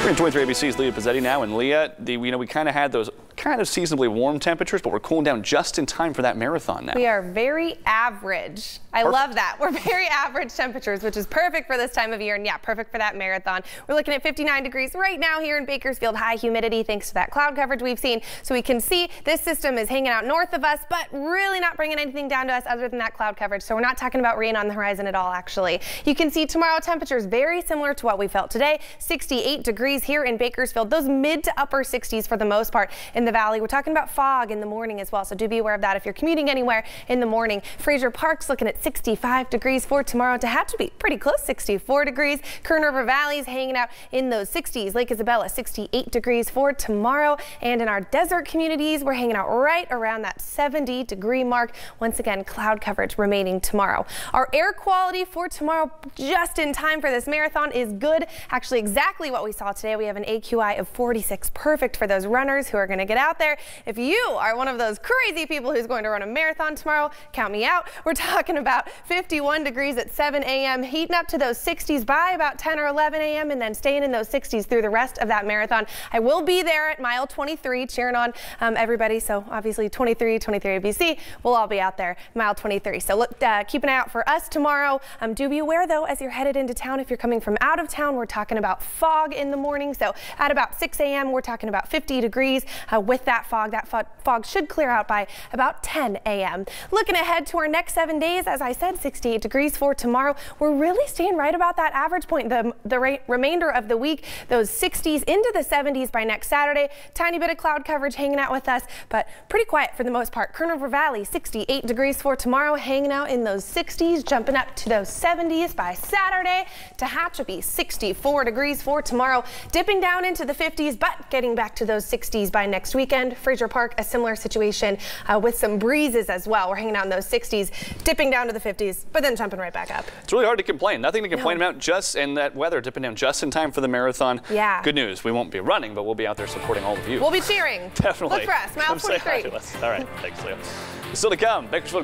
We're in 23 ABC's Leah Pizzetti now, and Leah, we kind of had those kind of seasonably warm temperatures, but we're cooling down just in time for that marathon now. We are very average. I love that. We're very average temperatures, which is perfect for this time of year, and yeah, perfect for that marathon. We're looking at 59 degrees right now here in Bakersfield. High humidity thanks to that cloud coverage we've seen. So we can see this system is hanging out north of us, but really not bringing anything down to us other than that cloud coverage. So we're not talking about rain on the horizon at all, actually. You can see tomorrow temperatures very similar to what we felt today. 68 degrees here in Bakersfield. Those mid to upper 60s for the most part in the valley. We're talking about fog in the morning as well, so do be aware of that if you're commuting anywhere in the morning. Frazier Park's looking at 65 degrees for tomorrow. Tehachapi, pretty close, 64 degrees. Kern River Valley's hanging out in those 60s. Lake Isabella, 68 degrees for tomorrow. And in our desert communities, we're hanging out right around that 70-degree mark. Once again, cloud coverage remaining tomorrow. Our air quality for tomorrow, just in time for this marathon, is good. Actually, exactly what we saw today. We have an AQI of 46, perfect for those runners who are going to get out there. If you are one of those crazy people who's going to run a marathon tomorrow, count me out. We're talking about 51 degrees at 7 a.m., heating up to those 60s by about 10 or 11 a.m., and then staying in those 60s through the rest of that marathon. I will be there at mile 23 cheering on everybody, so obviously 23 ABC, we'll all be out there mile 23. So look, keep an eye out for us tomorrow. Do be aware, though, as you're headed into town, if you're coming from out of town, we're talking about fog in the morning. So at about 6 a.m., we're talking about 50 degrees with that fog should clear out by about 10 a.m. Looking ahead to our next 7 days, as I said, 68 degrees for tomorrow. We're really staying right about that average point the remainder of the week. Those 60s into the 70s by next Saturday. Tiny bit of cloud coverage hanging out with us, but pretty quiet for the most part. Kern River Valley, 68 degrees for tomorrow, hanging out in those 60s, jumping up to those 70s by Saturday. Tehachapi, 64 degrees for tomorrow, dipping down into the 50s, but getting back to those 60s by next weekend. Frazier Park, a similar situation with some breezes as well. We're hanging out in those 60s, dipping down to the 50s, but then jumping right back up. It's really hard to complain. Nothing to complain about, just in that weather, dipping down just in time for the marathon. Yeah. Good news. We won't be running, but we'll be out there supporting all of you. We'll be cheering. Definitely. Look for us, mile 23. All right. Thanks, Leo. Still to come, Bakersfield